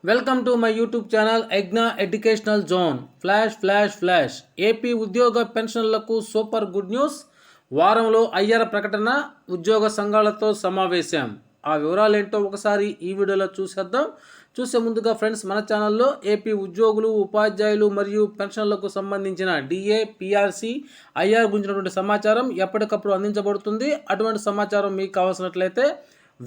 Welcome to my YouTube channel ఎగ్నా educational zone. Flash AP ఉద్యోగ పెన్షన్లకు సూపర్ గుడ్ న్యూస్. వారంలో అయ్యర ప్రకటన, ఉద్యోగ సంఘాలతో సమావేశం. ఆ వివరాలు ఏంటో ఒకసారి ఈ వీడియోలో చూసేద్దాం. చూసే ముందుగా ఫ్రెండ్స్, మన ఛానల్లో ఏపీ ఉద్యోగులు, ఉపాధ్యాయులు మరియు పెన్షన్లకు సంబంధించిన డిఏ, పిఆర్సి, ఐఆర్ గురించినటువంటి సమాచారం ఎప్పటికప్పుడు అందించబడుతుంది. అటువంటి సమాచారం మీకు కావాల్సినట్లయితే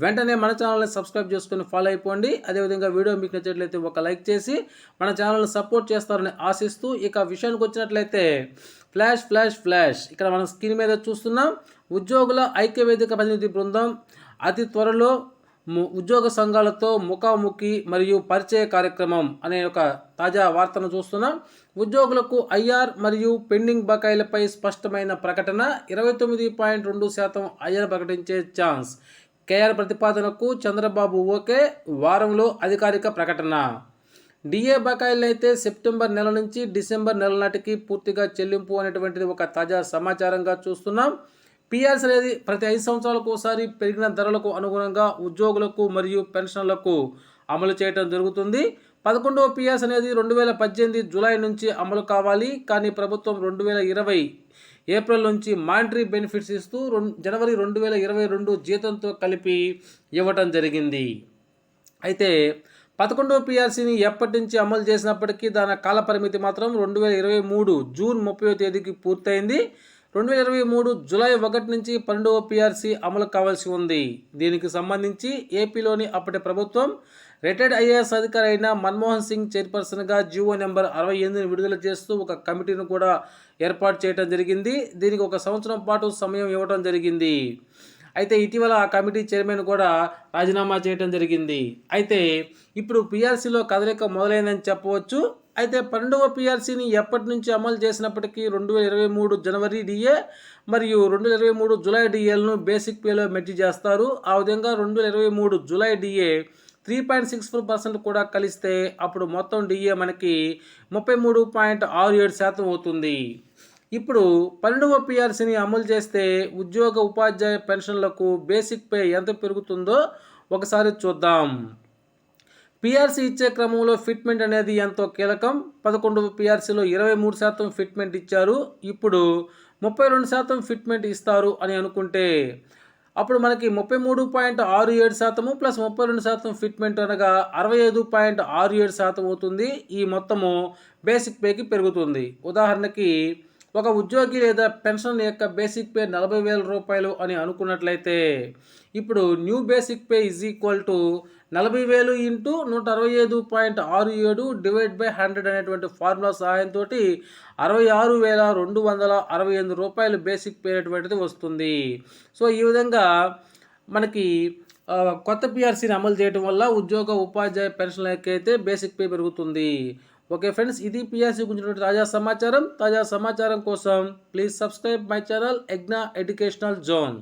వెంటనే మన ఛానల్ని సబ్స్క్రైబ్ చేసుకుని ఫాలో అయిపోండి. అదేవిధంగా వీడియో మీకు నచ్చినట్లయితే ఒక లైక్ చేసి మన ఛానల్ని సపోర్ట్ చేస్తారని ఆశిస్తూ, ఇక విషయానికి వచ్చినట్లయితే ఫ్లాష్ ఇక్కడ మనం స్క్రీన్ మీద చూస్తున్నాం. ఉద్యోగుల ఐక్యవేదిక ప్రతినిధి బృందం అతి త్వరలో ఉద్యోగ సంఘాలతో ముఖాముఖి మరియు పరిచయ కార్యక్రమం అనే ఒక తాజా వార్తను చూస్తున్నాం. ఉద్యోగులకు ఐఆర్ మరియు పెండింగ్ బకాయిలపై స్పష్టమైన ప్రకటన. 29.2% ఐఆర్ ప్రకటించే ఛాన్స్. కేఆర్ ప్రతిపాదనకు చంద్రబాబు ఓకే. వారంలో అధికారిక ప్రకటన. డిఏ బకాయిలైతే సెప్టెంబర్ నెల నుంచి డిసెంబర్ నెల నాటికి పూర్తిగా చెల్లింపు అనేటువంటిది ఒక తాజా సమాచారంగా చూస్తున్నాం. పిఆర్స్ అనేది ప్రతి 5 సంవత్సరాలకు ఒకసారి పెరిగిన ధరలకు అనుగుణంగా ఉద్యోగులకు మరియు పెన్షన్లకు అమలు చేయడం జరుగుతుంది. 11వ పిఆర్స్ అనేది 2018 జూలై నుంచి అమలు కావాలి. కానీ ప్రభుత్వం 2020 ఏప్రిల్ నుంచి మానిటరీ బెనిఫిట్స్ ఇస్తూ జనవరి 2022 జీతంతో కలిపి ఇవ్వటం జరిగింది. అయితే 11వ పిఆర్సీని ఎప్పటి నుంచి అమలు చేసినప్పటికీ దాని కాలపరిమితి మాత్రం 2023 జూన్ 30వ తేదీకి పూర్తయింది. 2023 జూలై 1 నుంచి 12వ పిఆర్సీ అమలు కావాల్సి ఉంది. దీనికి సంబంధించి ఏపీలోని అప్పటి ప్రభుత్వం రిటైర్డ్ ఐఏఎస్ అధికారి అయిన మన్మోహన్ సింగ్ చైర్పర్సన్గా జీవో నెంబర్ 68ని విడుదల చేస్తూ ఒక కమిటీని కూడా ఏర్పాటు చేయడం జరిగింది. దీనికి 1 సంవత్సరం పాటు సమయం ఇవ్వడం జరిగింది. అయితే ఇటీవల ఆ కమిటీ చైర్మన్ కూడా రాజీనామా చేయడం జరిగింది. అయితే ఇప్పుడు పిఆర్సీలో కదలిక మొదలైందని చెప్పవచ్చు. అయితే 12వ పిఆర్సీని ఎప్పటి నుంచి అమలు చేసినప్పటికీ 2023 జనవరి డిఏ మరియు 2023 జూలై డిఏలను బేసిక్ పేలో మెర్జ్ చేస్తారు. ఆ విధంగా 2023 జూలై డిఏ 3.64% కూడా కలిస్తే అప్పుడు మొత్తం డిఏ మనకి 33.67% అవుతుంది. ఇప్పుడు 12వ పిఆర్సీని అమలు చేస్తే ఉద్యోగ ఉపాధ్యాయ పెన్షన్లకు బేసిక్ పే ఎంత పెరుగుతుందో ఒకసారి చూద్దాం. పిఆర్సీ ఇచ్చే క్రమంలో ఫిట్మెంట్ అనేది ఎంతో కీలకం. 11వ పిఆర్సీలో 23% ఫిట్మెంట్ ఇచ్చారు. ఇప్పుడు 32% ఫిట్మెంట్ ఇస్తారు అని అనుకుంటే అప్పుడు మనకి 33.67% ప్లస్ 32% ఫిట్మెంట్ అనగా 65.67% అవుతుంది. ఈ మొత్తము బేసిక్ పేకి పెరుగుతుంది. ఉదాహరణకి ఒక ఉద్యోగి లేదా పెన్షన్ యొక్క బేసిక్ పే 40,000 రూపాయలు అని అనుకున్నట్లయితే ఇప్పుడు new basic pay is equal to 40,000 into 165.67 divide by 100 అనేటువంటి ఫార్ములా సహాయంతో 66,268 రూపాయలు బేసిక్ పే అనేటువంటిది వస్తుంది. సో ఈ విధంగా మనకి కొత్త పిఆర్సీని అమలు చేయడం వల్ల ఉద్యోగ ఉపాధ్యాయ పెన్షన్లకైతే బేసిక్ పే పెరుగుతుంది. ఓకే ఫ్రెండ్స్, ఇది పిఆర్సీ గురించినటువంటి తాజా సమాచారం కోసం ప్లీజ్ సబ్స్క్రైబ్ మై ఛానల్ ఎగ్నా ఎడ్యుకేషనల్ జోన్.